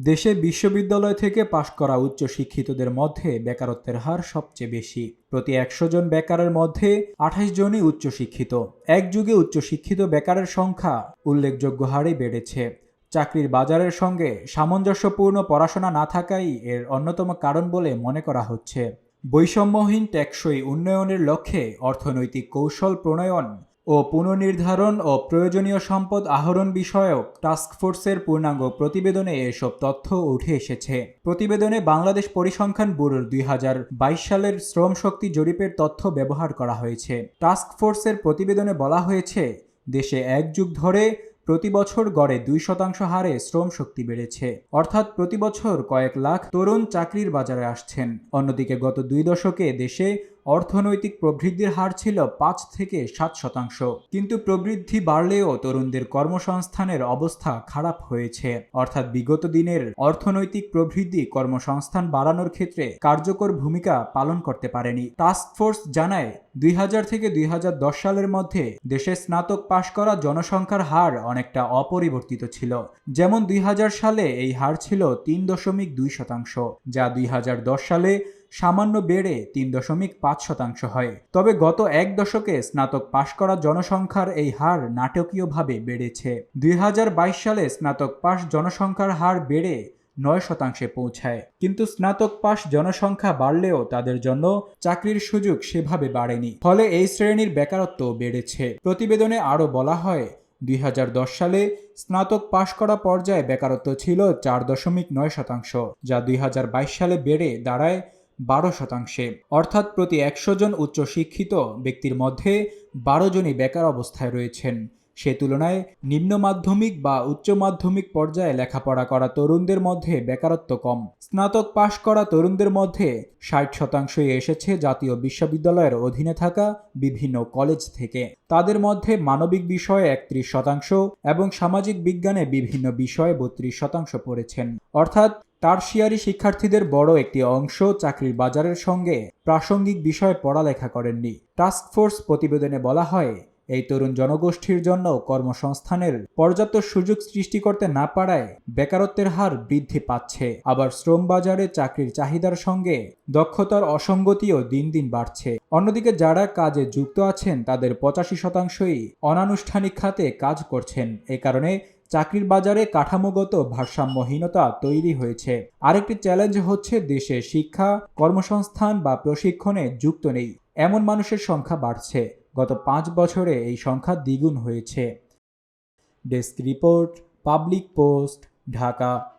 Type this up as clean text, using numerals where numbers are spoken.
দেশে বিশ্ববিদ্যালয় থেকে পাশ করা উচ্চশিক্ষিতদের মধ্যে বেকারত্বের হার সবচেয়ে বেশি। প্রতি ১০০ জন বেকারের মধ্যে ২৮ জনই উচ্চশিক্ষিত। এক যুগে উচ্চশিক্ষিত বেকারের সংখ্যা উল্লেখযোগ্য হারে বেড়েছে। চাকরির বাজারের সঙ্গে সামঞ্জস্যপূর্ণ পড়াশোনা না থাকাই এর অন্যতম কারণ বলে মনে করা হচ্ছে। বৈষম্যহীন টেকসই উন্নয়নের লক্ষ্যে অর্থনৈতিক কৌশল প্রণয়ন ও পুনর্নির্ধারণ ও প্রয়োজনীয় সম্পদ আহরণ বিষয়ক টাস্কফোর্সের পূর্ণাঙ্গ প্রতিবেদনে এসব তথ্য উঠে এসেছে। প্রতিবেদনে বাংলাদেশ পরিসংখ্যান ব্যুরোর ২০২২ সালের শ্রমশক্তি জরিপের তথ্য ব্যবহার করা হয়েছে। টাস্কফোর্সের প্রতিবেদনে বলা হয়েছে, দেশে এক যুগ ধরে প্রতি বছর গড়ে ২% হারে শ্রমশক্তি বেড়েছে, অর্থাৎ প্রতি বছর কয়েক লাখ তরুণ চাকরির বাজারে আসছেন। অন্যদিকে গত ২ দশকে দেশে অর্থনৈতিক প্রবৃদ্ধির হার ছিল ৫ থেকে ৭%। কিন্তু প্রবৃদ্ধি বাড়লেও তরুণদের কর্মসংস্থানের অবস্থা খারাপ হয়েছে। অর্থাৎ বিগত দিনের অর্থনৈতিক প্রবৃদ্ধি কর্মসংস্থান বাড়ানোর ক্ষেত্রে কার্যকর ভূমিকা পালন করতে পারেনি। টাস্কফোর্স জানায়, ২০০০ থেকে ২০১০ সালের মধ্যে দেশে স্নাতক পাশ করা জনসংখ্যার হার অনেকটা অপরিবর্তিত ছিল। যেমন ২০০০ সালে এই হার ছিল ৩.২%, যা ২০১০ সালে সামান্য বেড়ে ৩.৫% হয়। তবে গত এক দশকে স্নাতক পাশ করা জনসংখ্যার এই হার নাটকীয়ভাবে বেড়েছে। ২০২২ সালে স্নাতক পাশ জনসংখ্যার হার বেড়ে ৯% পৌঁছায়। কিন্তু স্নাতক পাশ জনসংখ্যা বাড়লেও তাদের জন্য চাকরির সুযোগ সেভাবে বাড়েনি। ফলে এই শ্রেণীর বেকারত্ব বেড়েছে। প্রতিবেদনে আরও বলা হয়, ২০১০ সালে স্নাতক পাশ করা পর্যায়ে বেকারত্ব ছিল ৪.৯%, যা ২০২২ সালে বেড়ে দাঁড়ায় ১২%। অর্থাৎ প্রতি ১০০ জন উচ্চশিক্ষিত ব্যক্তির মধ্যে ১২ জনই বেকার অবস্থায় রয়েছেন। সে তুলনায় নিম্ন মাধ্যমিক বা উচ্চ মাধ্যমিক পর্যায়ে লেখাপড়া করা তরুণদের মধ্যে বেকারত্ব কম। স্নাতক পাশ করা তরুণদের মধ্যে ৬০%ই এসেছে জাতীয় বিশ্ববিদ্যালয়ের অধীনে থাকা বিভিন্ন কলেজ থেকে। তাদের মধ্যে মানবিক বিষয়ে ৩১% এবং সামাজিক বিজ্ঞানে বিভিন্ন বিষয়ে ৩২% পড়েছেন। অর্থাৎ টারশিয়ারি শিক্ষার্থীদের বড় একটি অংশ চাকরির বাজারের সঙ্গে প্রাসঙ্গিক বিষয়ে পড়ালেখা করেননি। টাস্কফোর্স প্রতিবেদনে বলা হয়, এই তরুণ জনগোষ্ঠীর জন্য কর্মসংস্থানের পর্যাপ্ত সুযোগ সৃষ্টি করতে না পারায় বেকারত্বের হার বৃদ্ধি পাচ্ছে। আবার শ্রম বাজারে চাকরির চাহিদার সঙ্গে দক্ষতার অসঙ্গতিও দিন দিন বাড়ছে। অন্যদিকে যারা কাজে যুক্ত আছেন তাদের ৮৫%ই অনানুষ্ঠানিক খাতে কাজ করছেন। এ কারণে চাকরির বাজারে কাঠামোগত ভারসাম্যহীনতা তৈরি হয়েছে। আরেকটি চ্যালেঞ্জ হচ্ছে, দেশে শিক্ষা, কর্মসংস্থান বা প্রশিক্ষণে যুক্ত নেই এমন মানুষের সংখ্যা বাড়ছে। গত ৫ বছরে এই সংখ্যা দ্বিগুণ হয়েছে। Desk report, public post, Dhaka.